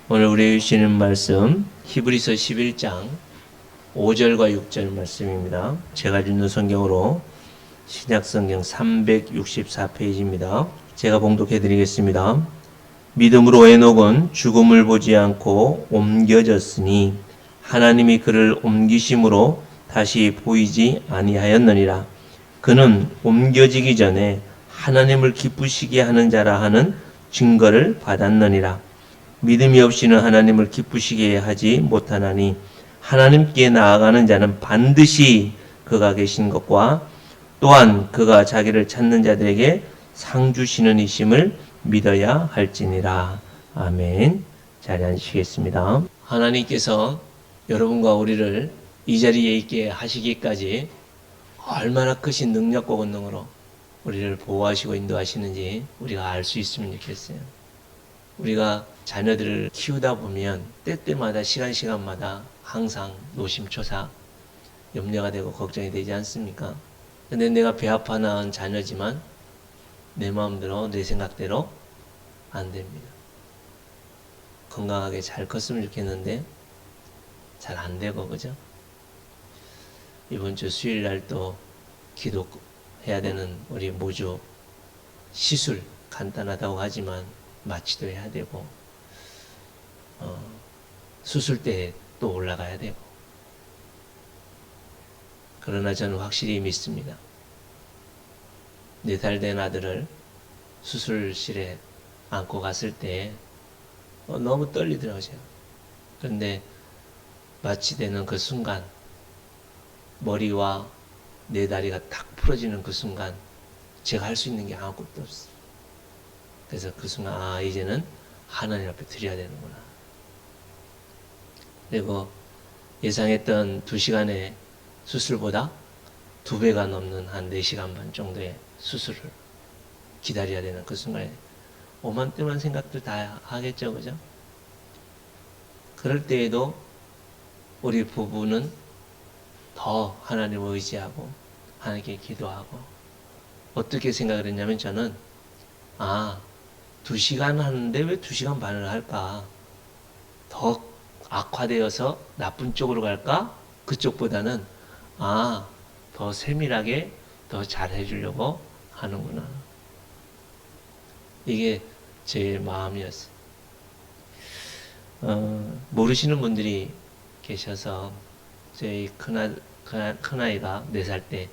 오늘 우리 주시는 말씀 히브리서 11장 5절과 6절 말씀입니다. 제가 읽는 성경으로 신약성경 364페이지입니다. 제가 봉독해 드리겠습니다. 믿음으로 에녹은 죽음을 보지 않고 옮겨졌으니 하나님이 그를 옮기심으로 다시 보이지 아니하였느니라. 그는 옮겨지기 전에 하나님을 기쁘시게 하는 자라 하는 증거를 받았느니라. 믿음이 없이는 하나님을 기쁘시게 하지 못하나니 하나님께 나아가는 자는 반드시 그가 계신 것과 또한 그가 자기를 찾는 자들에게 상 주시는 이심을 믿어야 할지니라. 아멘. 자리에 앉으시겠습니다. 하나님께서 여러분과 우리를 이 자리에 있게 하시기까지 얼마나 크신 능력과 권능으로 우리를 보호하시고 인도하시는지 우리가 알 수 있으면 좋겠어요. 우리가 자녀들을 키우다 보면 때때마다 시간마다 항상 노심초사 염려가 되고 걱정이 되지 않습니까? 근데 내가 배 아파 낳은 자녀지만 내 마음대로 내 생각대로 안 됩니다. 건강하게 잘 컸으면 좋겠는데 잘 안 되고, 그죠? 이번 주 수요일날 또 기도해야 되는 우리 모주 시술 간단하다고 하지만 마취도 해야 되고 수술대에 또 올라가야 되고, 그러나 저는 확실히 믿습니다. 4살 된 아들을 수술실에 안고 갔을 때 너무 떨리더라고요. 그런데 마취되는 그 순간, 머리와 내 다리가 탁 풀어지는 그 순간 제가 할 수 있는 게 아무것도 없어요. 그래서 그 순간 이제는 하나님 앞에 드려야 되는구나. 그리고 예상했던 2시간의 수술보다 2배가 넘는 한 4시간 반 정도의 수술을 기다려야 되는 그 순간에 오만때만 생각들 다 하겠죠, 그죠? 그럴 때에도 우리 부부는 더 하나님을 의지하고 하나님께 기도하고, 어떻게 생각을 했냐면 저는 2시간 하는데 왜 2시간 반을 할까? 더 악화되어서 나쁜 쪽으로 갈까? 그쪽보다는 더 세밀하게 더 잘해주려고 하는구나. 이게 제 마음이었어요. 모르시는 분들이 계셔서 저희 큰아이가 4살 때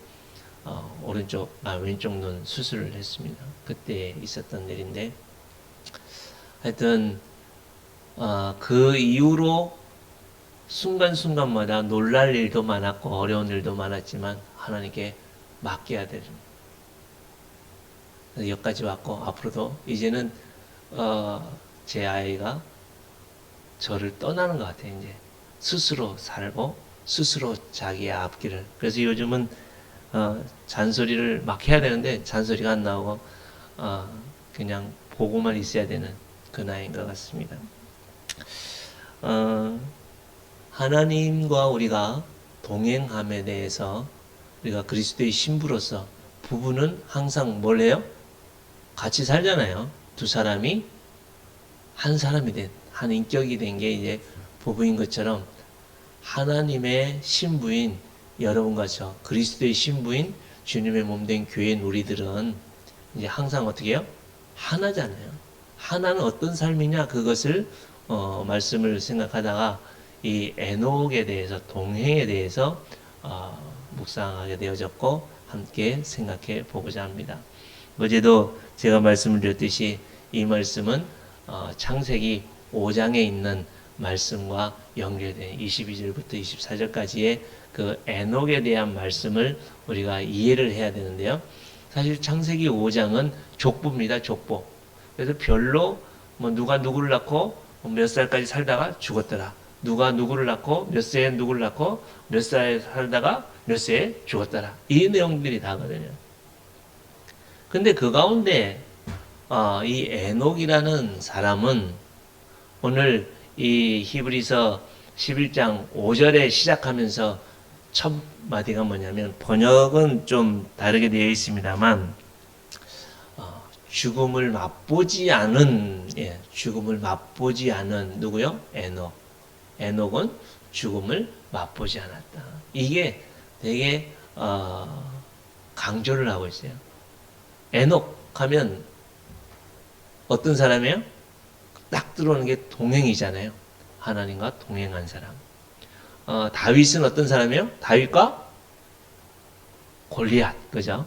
왼쪽 눈 수술을 했습니다. 그때 있었던 일인데, 하여튼 그 이후로 순간순간마다 놀랄 일도 많았고 어려운 일도 많았지만 하나님께 맡겨야 되는, 여기까지 왔고 앞으로도 이제는 제 아이가 저를 떠나는 것 같아요. 이제 스스로 살고 스스로 자기의 앞길을. 그래서 요즘은 잔소리를 막 해야 되는데 잔소리가 안 나오고 그냥 보고만 있어야 되는 그 나이인 것 같습니다. 하나님과 우리가 동행함에 대해서, 우리가 그리스도의 신부로서 부부는 항상 뭘 해요? 같이 살잖아요. 2사람이 한 사람이 된, 한 인격이 된 게 이제 부부인 것처럼 하나님의 신부인 여러분과 저 그리스도의 신부인 주님의 몸된 교회인 우리들은 이제 항상 어떻게 해요? 하나잖아요. 하나는 어떤 삶이냐, 그것을 말씀을 생각하다가 이 에녹에 대해서, 동행에 대해서 묵상하게 되어졌고 함께 생각해 보고자 합니다. 어제도 제가 말씀을 드렸듯이 이 말씀은 창세기 5장에 있는 말씀과 연결된 22절부터 24절까지의 그 에녹에 대한 말씀을 우리가 이해를 해야 되는데요. 사실 창세기 5장은 족보입니다. 족보. 그래서 별로 누가 누구를 낳고 몇 살까지 살다가 죽었더라, 누가 누구를 낳고 몇 세에 누구를 낳고 몇 살에 살다가 몇 세에 죽었더라, 이 내용들이 다거든요. 근데 그 가운데 이 에녹이라는 사람은 오늘 이 히브리서 11장 5절에 시작하면서 첫 마디가 뭐냐면, 번역은 좀 다르게 되어 있습니다만 죽음을 맛보지 않은, 죽음을 맛보지 않은 누구요? 에녹. 에녹은 죽음을 맛보지 않았다. 이게 되게 강조를 하고 있어요. 에녹 하면 어떤 사람이에요? 딱 들어오는 게 동행이잖아요. 하나님과 동행한 사람. 다윗은 어떤 사람이에요? 다윗과 골리앗, 그죠?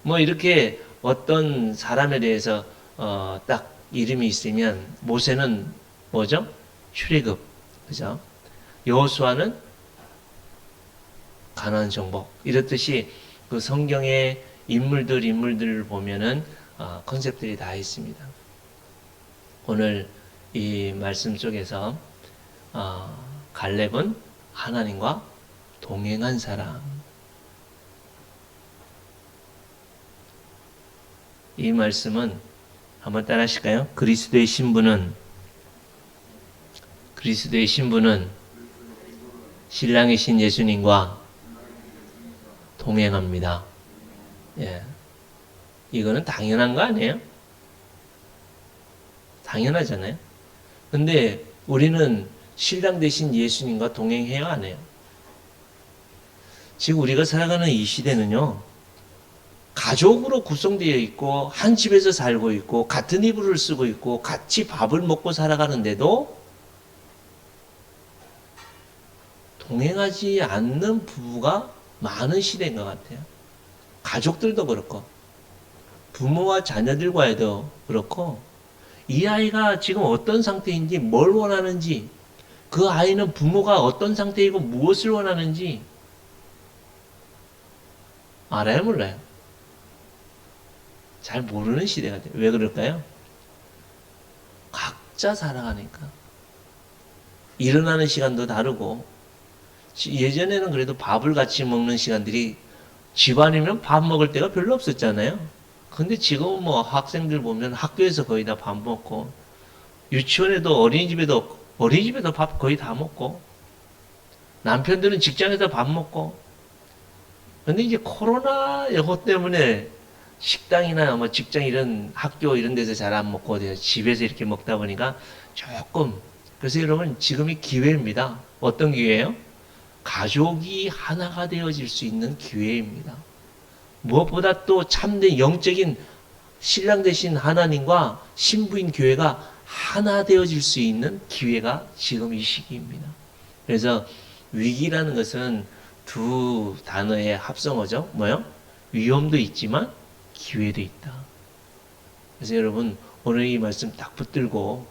뭐 이렇게 어떤 사람에 대해서 딱 이름이 있으면 모세는 뭐죠? 출애굽, 그죠? 여호수아는 가나안 정복. 이렇듯이 그 성경의 인물들을 보면은 컨셉들이 다 있습니다. 오늘 이 말씀 속에서 갈렙은 하나님과 동행한 사람. 이 말씀은 한번 따라 하실까요? 그리스도의 신부는 신랑이신 예수님과 동행합니다. 예. 이거는 당연한 거 아니에요? 당연하잖아요. 근데 우리는 신랑 대신 예수님과 동행해요, 안 해요? 지금 우리가 살아가는 이 시대는요, 가족으로 구성되어 있고, 한 집에서 살고 있고, 같은 이불을 쓰고 있고, 같이 밥을 먹고 살아가는데도 동행하지 않는 부부가 많은 시대인 것 같아요. 가족들도 그렇고, 부모와 자녀들과도 그렇고, 이 아이가 지금 어떤 상태인지, 뭘 원하는지, 그 아이는 부모가 어떤 상태이고 무엇을 원하는지 알아요, 몰라요? 잘 모르는 시대가 돼요. 왜 그럴까요? 각자 살아가니까. 일어나는 시간도 다르고, 예전에는 그래도 밥을 같이 먹는 시간들이 집안이면 밥 먹을 때가 별로 없었잖아요. 근데 지금은 뭐 학생들 보면 학교에서 거의 다 밥 먹고, 유치원에도 어린이집에도 밥 거의 다 먹고, 남편들은 직장에서 밥 먹고, 근데 이제 코로나 여호 때문에 식당이나 뭐 직장 이런 학교 이런 데서 잘 안 먹고 집에서 이렇게 먹다 보니까 조금, 그래서 여러분 지금이 기회입니다. 어떤 기회예요? 가족이 하나가 되어질 수 있는 기회입니다. 무엇보다 또 참된 영적인 신랑 되신 하나님과 신부인 교회가 하나 되어질 수 있는 기회가 지금 이 시기입니다. 그래서 위기라는 것은 두 단어의 합성어죠. 뭐요? 위험도 있지만 기회도 있다. 그래서 여러분 오늘 이 말씀 딱 붙들고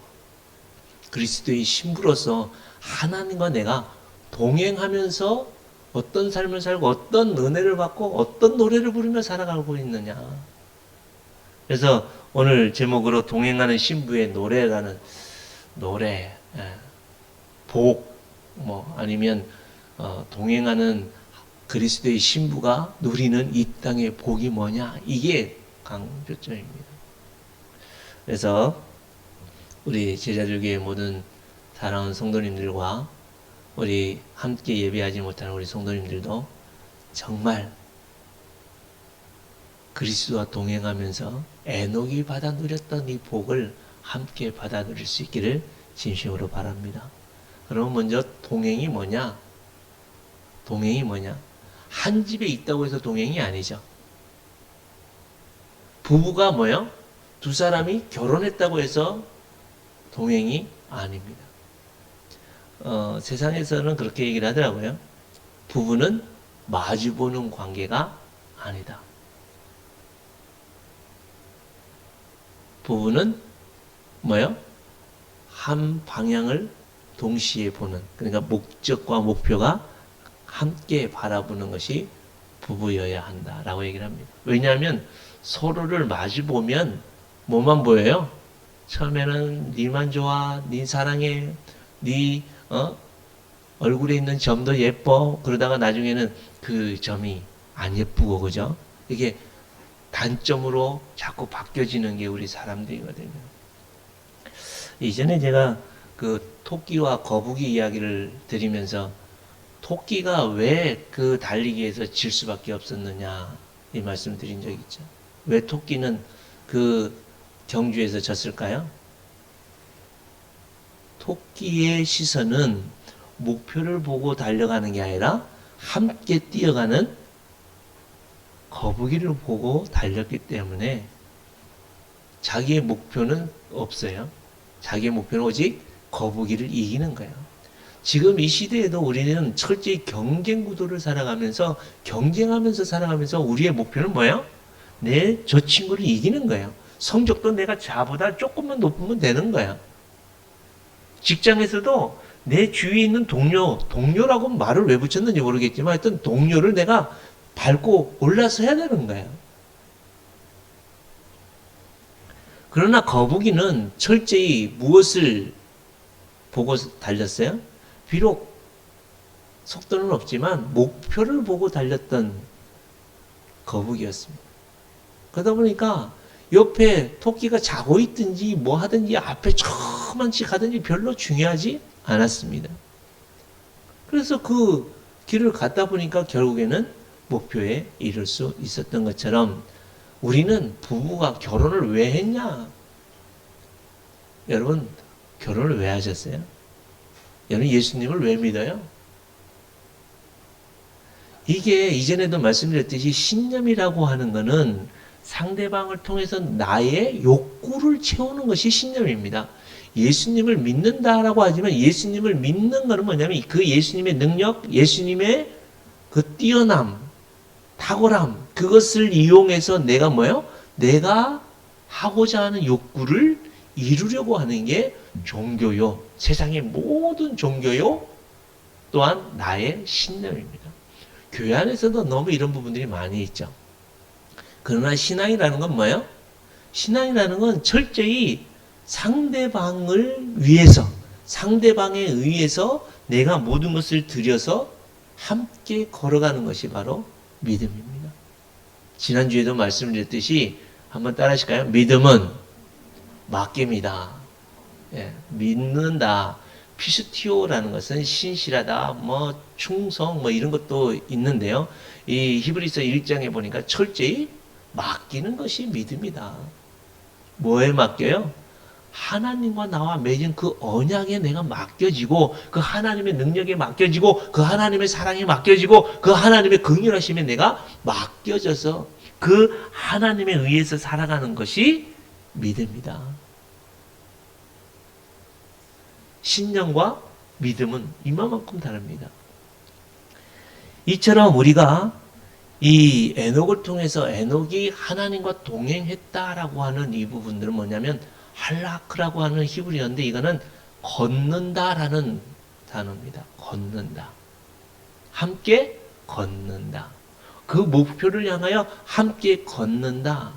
그리스도의 신부로서 하나님과 내가 동행하면서 어떤 삶을 살고 어떤 은혜를 받고 어떤 노래를 부르며 살아가고 있느냐. 그래서 오늘 제목으로 동행하는 신부의 노래라는 노래, 복, 뭐 아니면 동행하는 그리스도의 신부가 누리는 이 땅의 복이 뭐냐, 이게 강조점입니다. 그래서 우리 제자들교회 모든 사랑하는 성도님들과 우리 함께 예배하지 못하는 우리 성도님들도 정말 그리스도와 동행하면서 에녹이 받아 누렸던 이 복을 함께 받아 누릴 수 있기를 진심으로 바랍니다. 그럼 먼저 동행이 뭐냐? 동행이 뭐냐? 한 집에 있다고 해서 동행이 아니죠. 부부가 뭐요? 두 사람이 결혼했다고 해서 동행이 아닙니다. 세상에서는 그렇게 얘기를 하더라고요. 부부는 마주보는 관계가 아니다. 부부는 뭐요? 한 방향을 동시에 보는, 그러니까 목적과 목표가 함께 바라보는 것이 부부여야 한다라고 얘기를 합니다. 왜냐하면 서로를 마주보면 뭐만 보여요? 처음에는 니만 좋아, 니 사랑해, 니 얼굴에 있는 점도 예뻐. 그러다가 나중에는 그 점이 안 예쁘고, 그죠? 이게 단점으로 자꾸 바뀌어지는 게 우리 사람들이거든요. 이전에 제가 그 토끼와 거북이 이야기를 드리면서 토끼가 왜 그 달리기에서 질 수밖에 없었느냐 이 말씀 드린 적 있죠. 왜 토끼는 그 경주에서 졌을까요? 토끼의 시선은 목표를 보고 달려가는 게 아니라 함께 뛰어가는 거북이를 보고 달렸기 때문에 자기의 목표는 없어요. 자기의 목표는 오직 거북이를 이기는 거예요. 지금 이 시대에도 우리는 철저히 경쟁 구도를 살아가면서 경쟁하면서 살아가면서 우리의 목표는 뭐예요? 저 친구를 이기는 거예요. 성적도 내가 자보다 조금만 높으면 되는 거야. 직장에서도 내 주위에 있는 동료라고 말을 왜 붙였는지 모르겠지만 하여튼 동료를 내가 밟고 올라서 해야 되는 거예요. 그러나 거북이는 철저히 무엇을 보고 달렸어요? 비록 속도는 없지만 목표를 보고 달렸던 거북이였습니다. 그러다 보니까 옆에 토끼가 자고 있든지 뭐 하든지 앞에 조그만치 가든지 별로 중요하지 않았습니다. 그래서 그 길을 갔다 보니까 결국에는 목표에 이를 수 있었던 것처럼 우리는 부부가 결혼을 왜 했냐? 여러분, 결혼을 왜 하셨어요? 여러분, 예수님을 왜 믿어요? 이게 이전에도 말씀드렸듯이 신념이라고 하는 것은 상대방을 통해서 나의 욕구를 채우는 것이 신념입니다. 예수님을 믿는다라고 하지만 예수님을 믿는 것은 뭐냐면 그 예수님의 능력, 예수님의 그 뛰어남, 탁월함, 그것을 이용해서 내가 뭐예요? 내가 하고자 하는 욕구를 이루려고 하는 게 종교요. 세상의 모든 종교요. 또한 나의 신념입니다. 교회 안에서도 너무 이런 부분들이 많이 있죠. 그러나 신앙이라는 건 뭐예요? 신앙이라는 건 철저히 상대방을 위해서, 상대방에 의해서 내가 모든 것을 들여서 함께 걸어가는 것이 바로 믿음입니다. 지난주에도 말씀드렸듯이 한번 따라 하실까요? 믿음은 맡깁니다. 예, 믿는다. 피스티오라는 것은 신실하다, 뭐 충성, 뭐 이런 것도 있는데요. 이 히브리서 1장에 보니까 철저히 맡기는 것이 믿음이다. 뭐에 맡겨요? 하나님과 나와 맺은 그 언약에 내가 맡겨지고 그 하나님의 능력에 맡겨지고 그 하나님의 사랑에 맡겨지고 그 하나님의 긍휼하심에 내가 맡겨져서 그 하나님에 의해서 살아가는 것이 믿음이다. 신념과 믿음은 이만큼 다릅니다. 이처럼 우리가 이 에녹을 통해서 에녹이 하나님과 동행했다라고 하는 이 부분들은 뭐냐면 할라크라고 하는 히브리어인데 이거는 걷는다라는 단어입니다. 걷는다. 함께 걷는다. 그 목표를 향하여 함께 걷는다.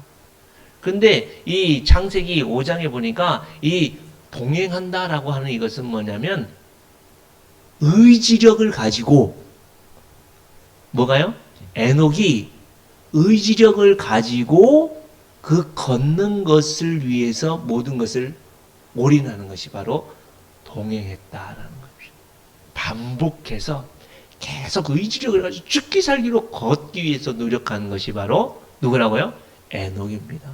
근데 이 창세기 5장에 보니까 이 동행한다라고 하는 이것은 뭐냐면 의지력을 가지고 뭐가요? 에녹이 의지력을 가지고 그 걷는 것을 위해서 모든 것을 올인하는 것이 바로 동행했다라는 겁니다. 반복해서 계속 의지력을 가지고 죽기 살기로 걷기 위해서 노력하는 것이 바로 누구라고요? 에녹입니다.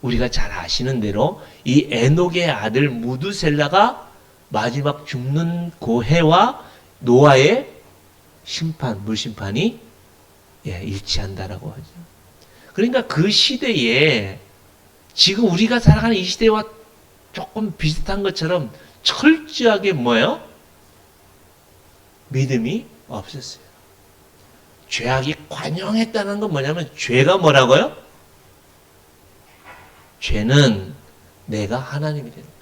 우리가 잘 아시는 대로 이 에녹의 아들 무두셀라가 마지막 죽는 그 해와 노아의 심판, 물심판이 일치한다라고 하죠. 그러니까 그 시대에 지금 우리가 살아가는 이 시대와 조금 비슷한 것처럼 철저하게 뭐예요? 믿음이 없었어요. 죄악이 관영했다는 건 뭐냐면 죄가 뭐라고요? 죄는 내가 하나님이 되는 거예요.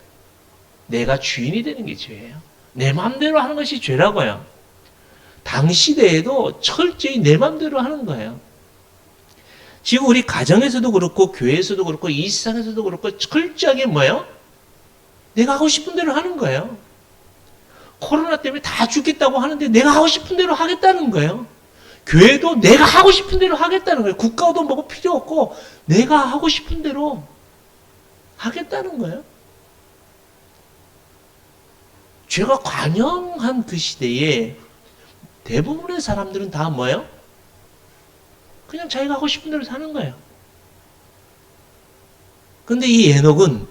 내가 주인이 되는 게 죄예요. 내 마음대로 하는 것이 죄라고요. 당시대에도 철저히 내 마음대로 하는 거예요. 지금 우리 가정에서도 그렇고 교회에서도 그렇고 이 세상에서도 그렇고 철저하게 뭐예요? 내가 하고 싶은 대로 하는 거예요. 코로나 때문에 다 죽겠다고 하는데 내가 하고 싶은 대로 하겠다는 거예요. 교회도 내가 하고 싶은 대로 하겠다는 거예요. 국가도 뭐고 필요 없고 내가 하고 싶은 대로 하겠다는 거예요. 죄가 관영한 그 시대에 대부분의 사람들은 다 뭐예요? 그냥 자기가 하고 싶은 대로 사는 거예요. 근데 이 에녹은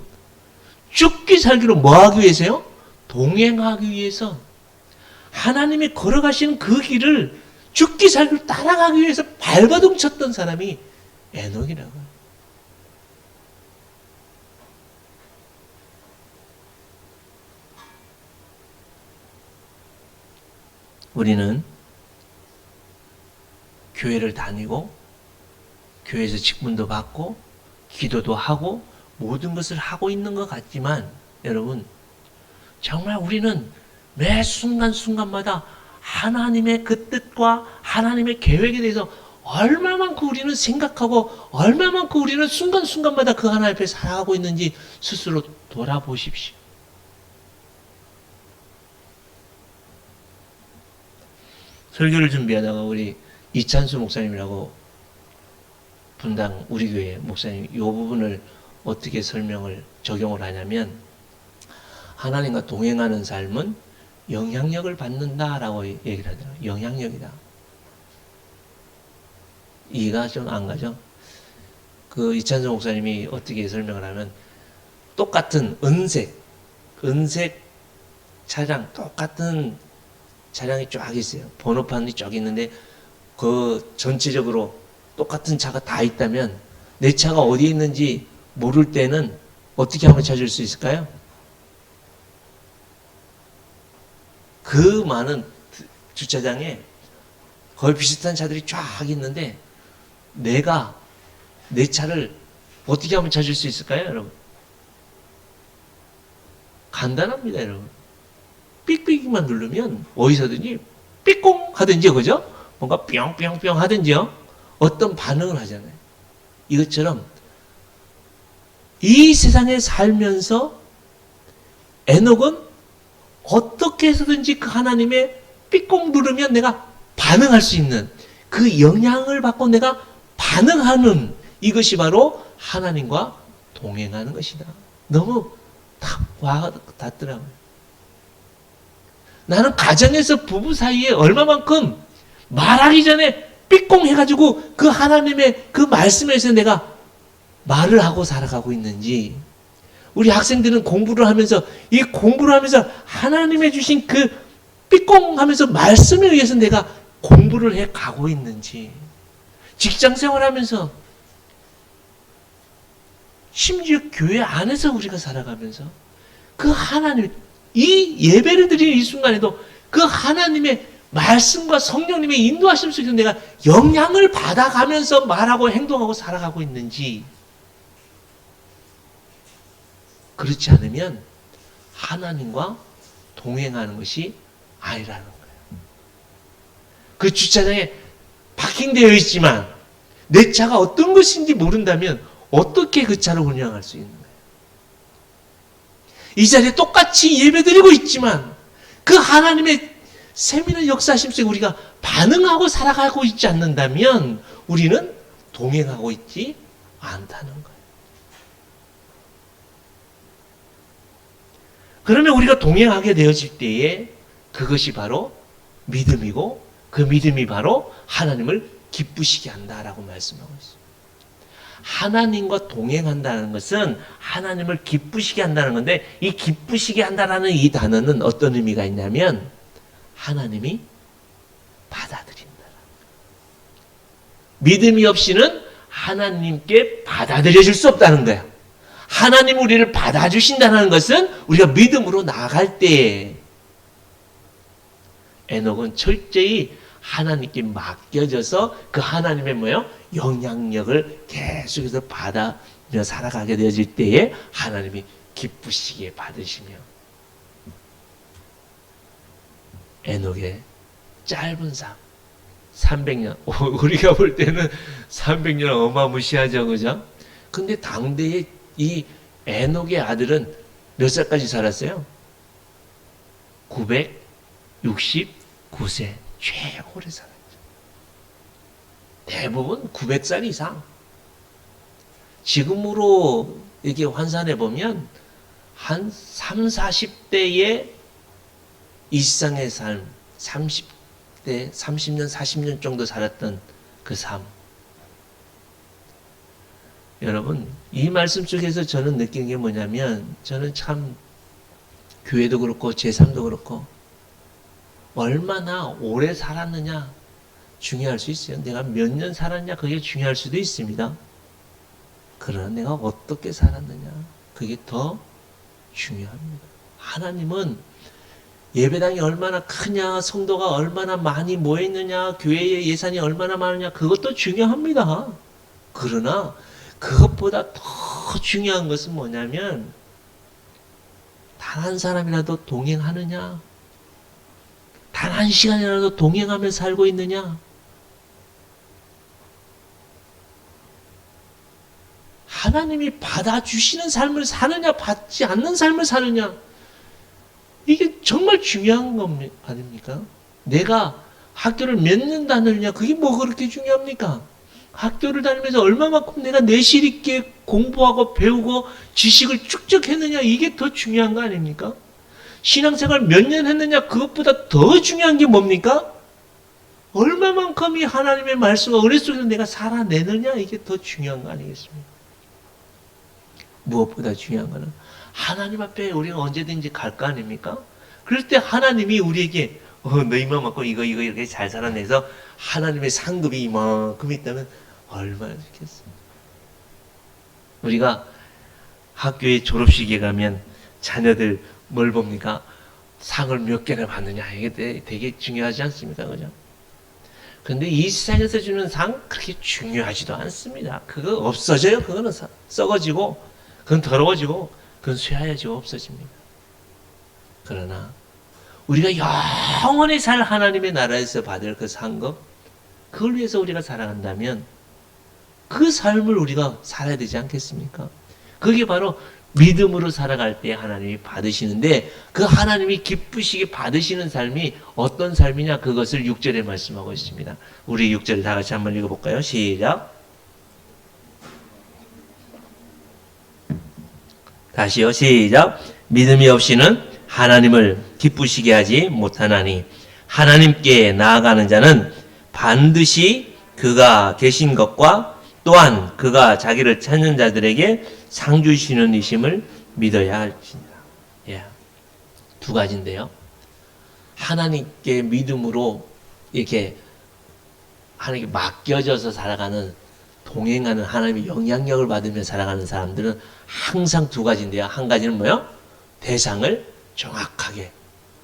죽기 살기로 뭐 하기 위해서요? 동행하기 위해서. 하나님이 걸어가시는 그 길을 죽기 살기로 따라가기 위해서 발버둥 쳤던 사람이 에녹이라고요. 우리는 교회를 다니고 교회에서 직분도 받고 기도도 하고 모든 것을 하고 있는 것 같지만 여러분, 정말 우리는 매 순간순간마다 하나님의 그 뜻과 하나님의 계획에 대해서 얼마만큼 우리는 생각하고 얼마만큼 우리는 순간순간마다 그 하나님 앞에 살아가고 있는지 스스로 돌아보십시오. 설교를 준비하다가 우리 이찬수 목사님이라고 분당 우리 교회 목사님 이 부분을 어떻게 적용을 하냐면, 하나님과 동행하는 삶은 영향력을 받는다라고 얘기를 하더라고요. 영향력이다. 이해가 좀 안 가죠? 그 이찬수 목사님이 어떻게 설명을 하면, 똑같은 은색 차량, 똑같은 차량이 쫙 있어요. 번호판이 쫙 있는데 그 전체적으로 똑같은 차가 다 있다면 내 차가 어디에 있는지 모를 때는 어떻게 하면 찾을 수 있을까요? 그 많은 주차장에 거의 비슷한 차들이 쫙 있는데 내가 내 차를 어떻게 하면 찾을 수 있을까요, 여러분? 간단합니다, 여러분. 삑삑만 누르면 어디서든지 삑공 하든지, 그죠? 뭔가 뿅뿅뿅 하든지요. 어떤 반응을 하잖아요. 이것처럼 이 세상에 살면서 에녹은 어떻게 해서든지 그 하나님의 삑공 누르면 내가 반응할 수 있는, 그 영향을 받고 내가 반응하는, 이것이 바로 하나님과 동행하는 것이다. 너무 딱 와닿더라고요. 나는 가정에서 부부 사이에 얼마만큼 말하기 전에 삑공 해가지고 그 하나님의 그 말씀에서 내가 말을 하고 살아가고 있는지, 우리 학생들은 공부를 하면서 이 공부를 하면서 하나님의 주신 그 삑공 하면서 말씀에 의해서 내가 공부를 해 가고 있는지, 직장 생활하면서 심지어 교회 안에서 우리가 살아가면서 그 하나님, 이 예배를 드리는 이 순간에도 그 하나님의 말씀과 성령님의 인도하심 속에서 내가 영향을 받아가면서 말하고 행동하고 살아가고 있는지, 그렇지 않으면 하나님과 동행하는 것이 아니라는 거예요. 그 주차장에 파킹되어 있지만 내 차가 어떤 것인지 모른다면 어떻게 그 차를 운영할 수 있는 거예요? 이 자리에 똑같이 예배드리고 있지만 그 하나님의 세미한 역사하심 속에 우리가 반응하고 살아가고 있지 않는다면 우리는 동행하고 있지 않다는 거예요. 그러면 우리가 동행하게 되어질 때에 그것이 바로 믿음이고, 그 믿음이 바로 하나님을 기쁘시게 한다라고 말씀하고 있습니다. 하나님과 동행한다는 것은 하나님을 기쁘시게 한다는 건데, 이 기쁘시게 한다라는 이 단어는 어떤 의미가 있냐면 하나님이 받아들인다. 믿음이 없이는 하나님께 받아들여질 수 없다는 거야. 하나님 우리를 받아주신다는 것은 우리가 믿음으로 나아갈 때, 에녹은 철저히 하나님께 맡겨져서 그 하나님의 영향력을 계속해서 받아며 살아가게 되어질 때에 하나님이 기쁘시게 받으시며, 에녹의 짧은 삶 300년, 우리가 볼 때는 300년 어마무시하죠, 그죠? 근데 당대에 이 에녹의 아들은 몇 살까지 살았어요? 969세. 최고를 살았죠. 대부분 900살 이상. 지금으로 이렇게 환산해 보면 한 3, 40대의 일상의 삶, 30대, 30년, 40년 정도 살았던 그 삶. 여러분, 이 말씀 속에서 저는 느낀 게 뭐냐면, 저는 참 교회도 그렇고 제 삶도 그렇고 얼마나 오래 살았느냐 중요할 수 있어요. 내가 몇 년 살았냐 그게 중요할 수도 있습니다. 그러나 내가 어떻게 살았느냐 그게 더 중요합니다. 하나님은 예배당이 얼마나 크냐, 성도가 얼마나 많이 모여있느냐, 교회의 예산이 얼마나 많으냐 그것도 중요합니다. 그러나 그것보다 더 중요한 것은 뭐냐면 단 한 사람이라도 동행하느냐, 단 한 시간이라도 동행하며 살고 있느냐, 하나님이 받아주시는 삶을 사느냐, 받지 않는 삶을 사느냐, 이게 정말 중요한 것 아닙니까? 내가 학교를 몇 년 다녔냐, 그게 뭐 그렇게 중요합니까? 학교를 다니면서 얼마만큼 내가 내실 있게 공부하고 배우고 지식을 축적했느냐, 이게 더 중요한 거 아닙니까? 신앙생활 몇 년 했느냐, 그것보다 더 중요한 게 뭡니까? 얼마만큼 이 하나님의 말씀과 은혜 속에서 내가 살아내느냐, 이게 더 중요한 거 아니겠습니까? 무엇보다 중요한 거는 하나님 앞에 우리가 언제든지 갈 거 아닙니까? 그럴 때 하나님이 우리에게 너 이만큼 이거 이렇게 잘 살아내서 하나님의 상급이 이만큼 있다면 얼마나 좋겠어요. 우리가 학교에 졸업식에 가면 자녀들 뭘 봅니까? 상을 몇 개나 받느냐, 이게 되게 중요하지 않습니까? 그죠? 근데 이 세상에서 주는 상 그렇게 중요하지도 않습니다. 그거 없어져요. 그거는 썩어지고 그건 더러워지고 그건 쇠하여지고 없어집니다. 그러나 우리가 영원히 살 하나님의 나라에서 받을 그 상급, 그걸 위해서 우리가 살아간다면 그 삶을 우리가 살아야 되지 않겠습니까? 그게 바로 믿음으로 살아갈 때 하나님이 받으시는데, 그 하나님이 기쁘시게 받으시는 삶이 어떤 삶이냐, 그것을 6절에 말씀하고 있습니다. 우리 6절 다 같이 한번 읽어볼까요? 시작. 다시요. 시작. 믿음이 없이는 하나님을 기쁘시게 하지 못하나니 하나님께 나아가는 자는 반드시 그가 계신 것과 또한 그가 자기를 찾는 자들에게 상 주시는 이심을 믿어야 할지니라. 예. 두 가지인데요. 하나님께 믿음으로 이렇게 하나님께 맡겨져서 살아가는, 동행하는, 하나님의 영향력을 받으며 살아가는 사람들은 항상 두 가지인데요. 한 가지는 뭐요? 대상을 정확하게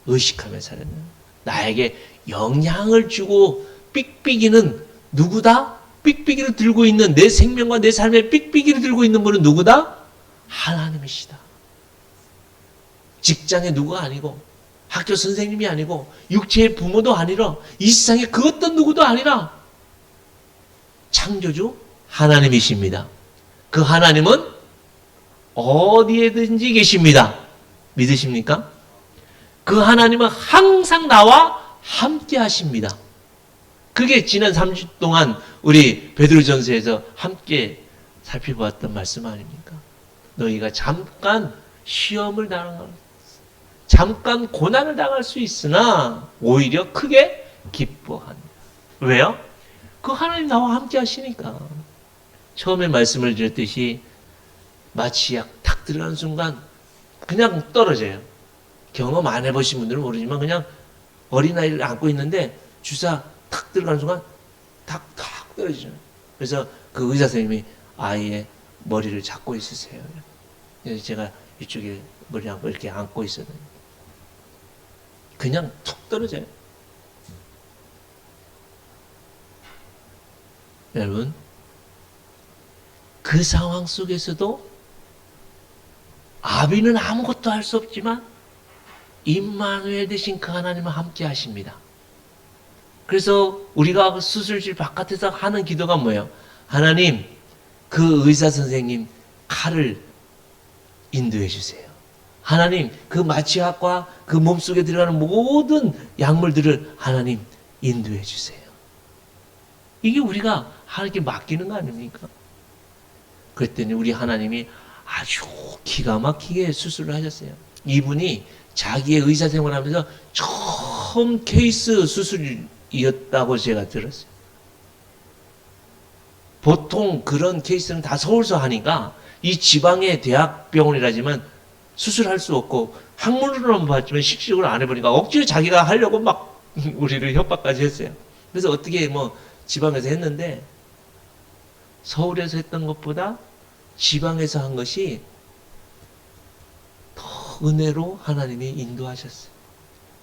의식하며 살아가는, 나에게 영향을 주고 삑삑이는 누구다? 삑삑이를 들고 있는, 내 생명과 내 삶에 삑삑이를 들고 있는 분은 누구다? 하나님이시다. 직장의 누구가 아니고, 학교 선생님이 아니고, 육체의 부모도 아니라, 이 세상에 그 어떤 누구도 아니라 창조주 하나님이십니다. 그 하나님은 어디에든지 계십니다. 믿으십니까? 그 하나님은 항상 나와 함께 하십니다. 그게 지난 3주 동안 우리 베드로전서에서 함께 살펴보았던 말씀 아닙니까? 너희가 잠깐 시험을 당할, 잠깐 고난을 당할 수 있으나 오히려 크게 기뻐한다. 왜요? 그 하나님 나와 함께 하시니까. 처음에 말씀을 드렸듯이 마취 약 탁 들어가는 순간 그냥 떨어져요. 경험 안 해보신 분들은 모르지만 그냥 어린아이를 안고 있는데 주사 탁 들어가는 순간 탁 떨어지죠. 그래서 그 의사 선생님이 아이의 머리를 잡고 있으세요. 그래서 제가 이쪽에 머리 안고 이렇게 안고 있었는데 그냥 툭 떨어져요. 여러분, 그 상황 속에서도 아비는 아무것도 할 수 없지만 임마누엘 되신 그 하나님은 함께 하십니다. 그래서 우리가 그 수술실 바깥에서 하는 기도가 뭐예요? 하나님, 그 의사 선생님 칼을 인도해 주세요. 하나님, 그 마취약과 그 몸속에 들어가는 모든 약물들을 하나님 인도해 주세요. 이게 우리가 하나님께 맡기는 거 아닙니까? 그랬더니 우리 하나님이 아주 기가 막히게 수술을 하셨어요. 이분이 자기의 의사 생활하면서 처음 케이스 수술이었다고 제가 들었어요. 보통 그런 케이스는 다 서울서 하니까 이 지방의 대학병원이라지만 수술할 수 없고 학문으로는 봤지만 식식으로 안 해보니까 억지로 자기가 하려고 막 우리를 협박까지 했어요. 그래서 어떻게 뭐 지방에서 했는데 서울에서 했던 것보다 지방에서 한 것이 더 은혜로 하나님이 인도하셨어요.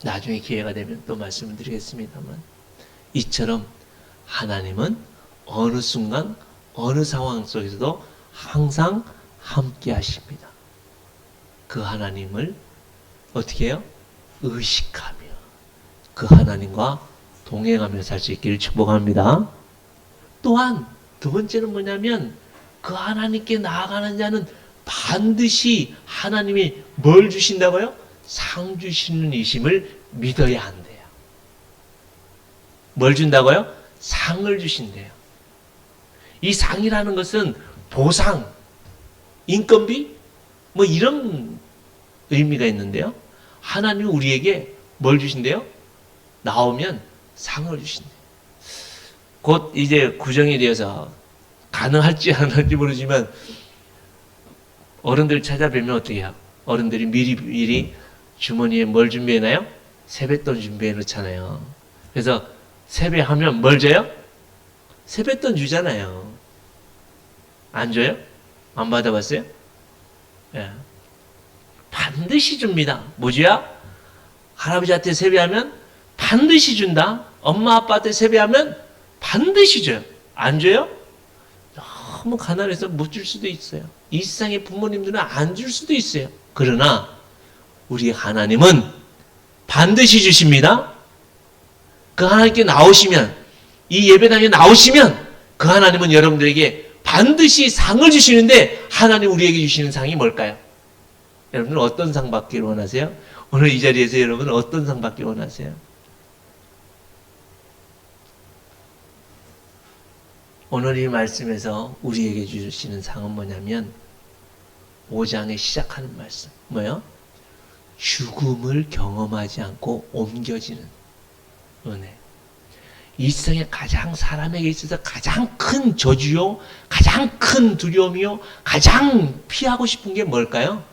나중에 기회가 되면 또 말씀을 드리겠습니다만 이처럼 하나님은 어느 순간 어느 상황 속에서도 항상 함께 하십니다. 그 하나님을 어떻게 해요? 의식하며 그 하나님과 동행하며 살 수 있기를 축복합니다. 또한 두 번째는 뭐냐면 그 하나님께 나아가는 자는 반드시 하나님이 뭘 주신다고요? 상 주시는 이심을 믿어야 한대요. 뭘 준다고요? 상을 주신대요. 이 상이라는 것은 보상, 인건비 뭐 이런 의미가 있는데요. 하나님이 우리에게 뭘 주신대요? 나오면 상을 주신대요. 곧 이제 구정이 되어서 가능할지 안 할지 모르지만 어른들 찾아뵈면 어떻게 해요? 어른들이 미리 주머니에 뭘 준비해놔요? 세뱃돈 준비해 놓잖아요. 그래서 세배하면 뭘 줘요? 세뱃돈 주잖아요. 안 줘요? 안 받아봤어요? 예. 반드시 줍니다. 뭐지야? 할아버지한테 세배하면 반드시 준다. 엄마 아빠한테 세배하면 반드시 줘요. 안 줘요? 너무 가난해서 못 줄 수도 있어요. 이 세상의 부모님들은 안 줄 수도 있어요. 그러나 우리 하나님은 반드시 주십니다. 그 하나님께 나오시면, 이 예배당에 나오시면 그 하나님은 여러분들에게 반드시 상을 주시는데 하나님 우리에게 주시는 상이 뭘까요? 여러분은 어떤 상 받기를 원하세요? 오늘 이 자리에서 여러분은 어떤 상 받기 원하세요? 오늘 이 말씀에서 우리에게 주시는 상은 뭐냐면 5장에 시작하는 말씀. 뭐요? 죽음을 경험하지 않고 옮겨지는 은혜. 이 세상에 가장 사람에게 있어서 가장 큰 저주요, 가장 큰 두려움이요, 가장 피하고 싶은 게 뭘까요?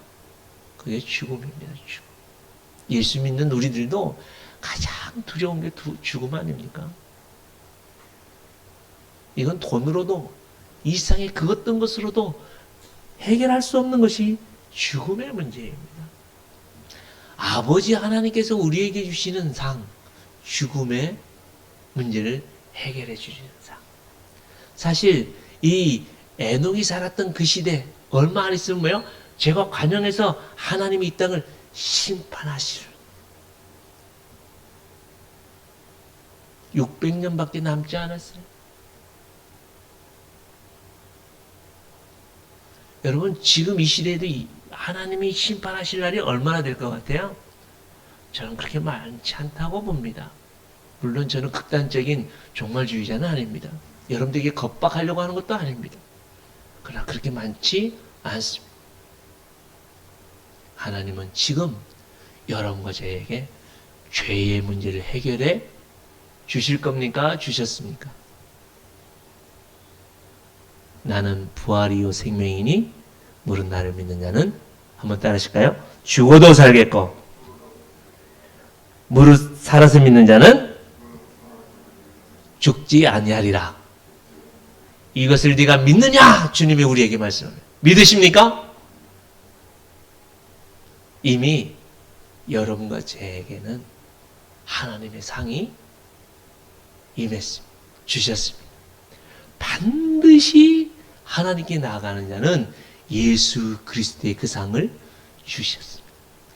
그게 죽음입니다. 죽음. 예수 믿는 우리들도 가장 두려운 게 죽음 아닙니까? 이건 돈으로도 이 세상의 그 어떤 것으로도 해결할 수 없는 것이 죽음의 문제입니다. 아버지 하나님께서 우리에게 주시는 상, 죽음의 문제를 해결해 주시는 상. 사실 이 에녹이 살았던 그 시대 얼마 안 있으면 뭐요? 죄가 관영해서 하나님이 이 땅을 심판하시는 600년밖에 남지 않았어요. 여러분 지금 이 시대에도 하나님이 심판하실 날이 얼마나 될 것 같아요? 저는 그렇게 많지 않다고 봅니다. 물론 저는 극단적인 종말주의자는 아닙니다. 여러분들에게 겁박하려고 하는 것도 아닙니다. 그러나 그렇게 많지 않습니다. 하나님은 지금 여러분과 저에게 죄의 문제를 해결해 주실 겁니까? 주셨습니까? 나는 부활이요 생명이니 물은 나를 믿는 자는 한번 따라하실까요? 죽어도 살겠고 무릇 살아서 믿는 자는 죽지 아니하리라. 이것을 네가 믿느냐? 주님이 우리에게 말씀합니다. 믿으십니까? 이미 여러분과 저에게는 하나님의 상이 임했습니다. 주셨습니다. 반드시 하나님께 나아가는 자는 예수 그리스도의 그 상을 주셨습니다.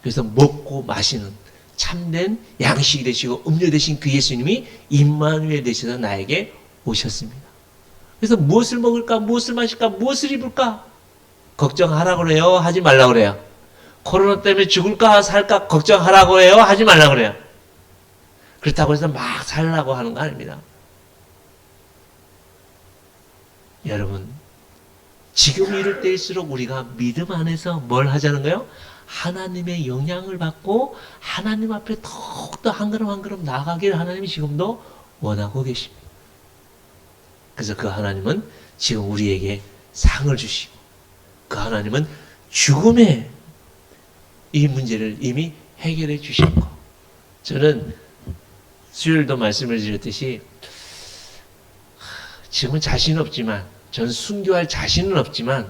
그래서 먹고 마시는 참된 양식이 되시고 음료 되신 그 예수님이 임마누엘 되셔서 나에게 오셨습니다. 그래서 무엇을 먹을까, 무엇을 마실까, 무엇을 입을까 걱정하라고 해요? 하지 말라고 그래요? 코로나 때문에 죽을까 살까 걱정하라고 해요? 하지 말라고 그래요? 그렇다고 해서 막 살라고 하는 거 아닙니다. 여러분 지금 이럴 때일수록 우리가 믿음 안에서 뭘 하자는 거예요? 하나님의 영향을 받고 하나님 앞에 더욱더 한 걸음 한 걸음 나아가기를 하나님이 지금도 원하고 계십니다. 그래서 그 하나님은 지금 우리에게 상을 주시고, 그 하나님은 죽음의 이 문제를 이미 해결해 주셨고, 저는 수요일도 말씀을 드렸듯이 지금은 자신 없지만, 전 순교할 자신은 없지만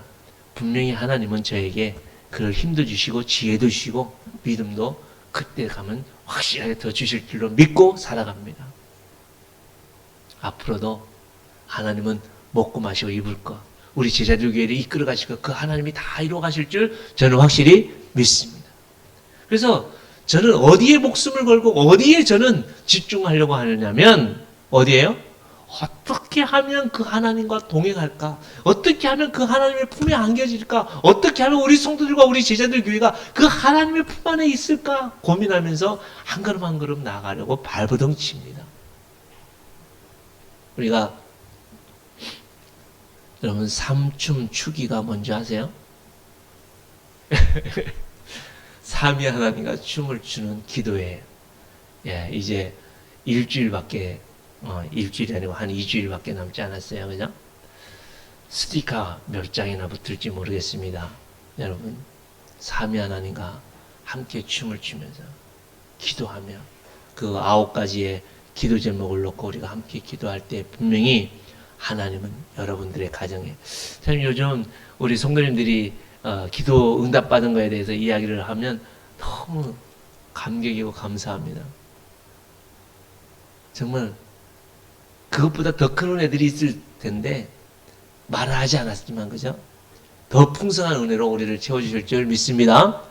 분명히 하나님은 저에게 그럴 힘도 주시고 지혜도 주시고 믿음도 그때 가면 확실하게 더 주실 줄로 믿고 살아갑니다. 앞으로도 하나님은 먹고 마시고 입을 것, 우리 제자들 교회를 이끌어 가실 것, 그 하나님이 다 이루어 가실 줄 저는 확실히 믿습니다. 그래서 저는 어디에 목숨을 걸고 어디에 저는 집중하려고 하느냐면, 어디에요? 어떻게 하면 그 하나님과 동행할까? 어떻게 하면 그 하나님의 품에 안겨질까? 어떻게 하면 우리 성도들과 우리 제자들 교회가 그 하나님의 품 안에 있을까? 고민하면서 한 걸음 한 걸음 나아가려고 발버둥 칩니다. 우리가, 여러분, 삼춤 추기가 뭔지 아세요? 삼위 하나님과 춤을 추는 기도예요. 예, 이제 일주일이 아니고 한 2주일밖에 남지 않았어요. 그죠? 스티커 몇 장이나 붙을지 모르겠습니다. 여러분, 삼위 하나님과 함께 춤을 추면서 기도하며 그 9가지의 기도 제목을 놓고 우리가 함께 기도할 때 분명히 하나님은 여러분들의 가정에, 참 요즘 우리 성도님들이 기도 응답받은 거에 대해서 이야기를 하면 너무 감격이고 감사합니다. 정말 그것보다 더 큰 은혜들이 있을 텐데 말을 하지 않았지만, 그죠? 더 풍성한 은혜로 우리를 채워주실 줄 믿습니다.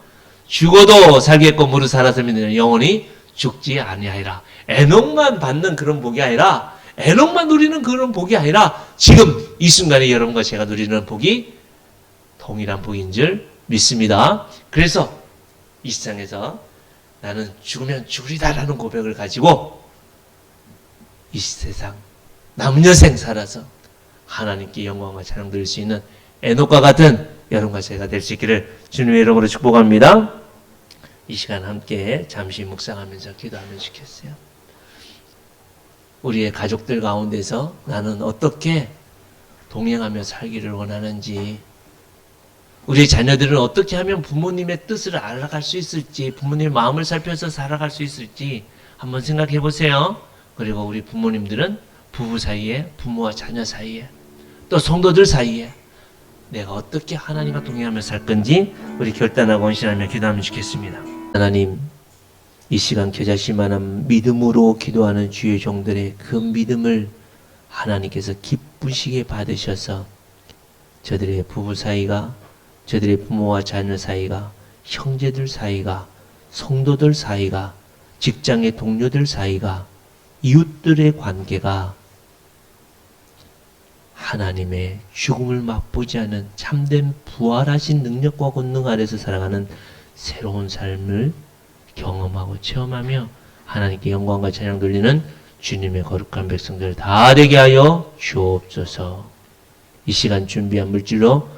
죽어도 살겠고 무릇 살아서 믿는 영원히 죽지 아니하리라. 애녹만 받는 그런 복이 아니라, 애녹만 누리는 그런 복이 아니라, 지금 이 순간에 여러분과 제가 누리는 복이 동일한 복인 줄 믿습니다. 그래서 이 세상에서 나는 죽으면 죽으리다라는 고백을 가지고 이 세상 남은 여생 살아서 하나님께 영광과 찬양 드릴 수 있는 에녹과 같은 여러분과 제가 될 수 있기를 주님의 이름으로 축복합니다. 이 시간 함께 잠시 묵상하면서 기도하면 좋겠어요. 우리의 가족들 가운데서 나는 어떻게 동행하며 살기를 원하는지, 우리 자녀들은 어떻게 하면 부모님의 뜻을 알아갈 수 있을지, 부모님의 마음을 살펴서 살아갈 수 있을지 한번 생각해 보세요. 그리고 우리 부모님들은 부부 사이에, 부모와 자녀 사이에, 또 성도들 사이에 내가 어떻게 하나님과 동행하며 살 건지 우리 결단하고 헌신하며 기도하면 좋겠습니다. 하나님, 이 시간 겨자씨만한 믿음으로 기도하는 주의 종들의 그 믿음을 하나님께서 기쁘시게 받으셔서 저들의 부부 사이가, 저들의 부모와 자녀 사이가, 형제들 사이가, 성도들 사이가, 직장의 동료들 사이가, 이웃들의 관계가 하나님의 죽음을 맛보지 않은 참된 부활하신 능력과 권능 아래서 살아가는 새로운 삶을 경험하고 체험하며 하나님께 영광과 찬양 돌리는 주님의 거룩한 백성들 다 되게 하여 주옵소서. 이 시간 준비한 물질로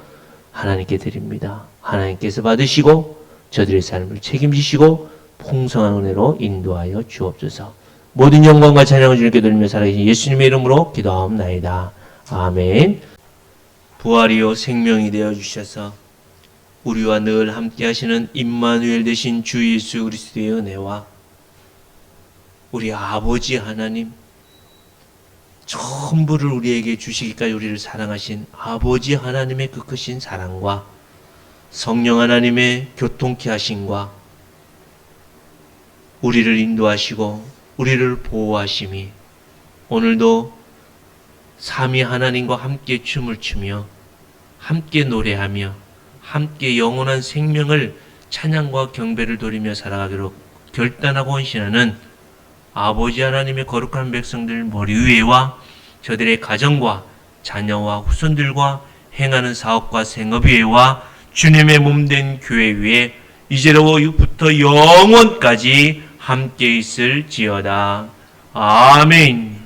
하나님께 드립니다. 하나님께서 받으시고 저들의 삶을 책임지시고 풍성한 은혜로 인도하여 주옵소서. 모든 영광과 찬양을 주님께 돌리며 살아계신 예수님의 이름으로 기도하옵나이다. 아멘. 부활이요 생명이 되어 주셔서 우리와 늘 함께 하시는 임마누엘 되신 주 예수 그리스도의 은혜와 우리 아버지 하나님, 전부를 우리에게 주시기까지 우리를 사랑하신 아버지 하나님의 그 크신 사랑과 성령 하나님의 교통케 하심과 우리를 인도하시고 우리를 보호하심이 오늘도 삼위 하나님과 함께 춤을 추며 함께 노래하며 함께 영원한 생명을 찬양과 경배를 돌리며 살아가기로 결단하고 헌신하는 아버지 하나님의 거룩한 백성들 머리 위에와 저들의 가정과 자녀와 후손들과 행하는 사업과 생업 위에와 주님의 몸된 교회 위에 이제로부터 영원까지 함께 있을지어다. 아멘.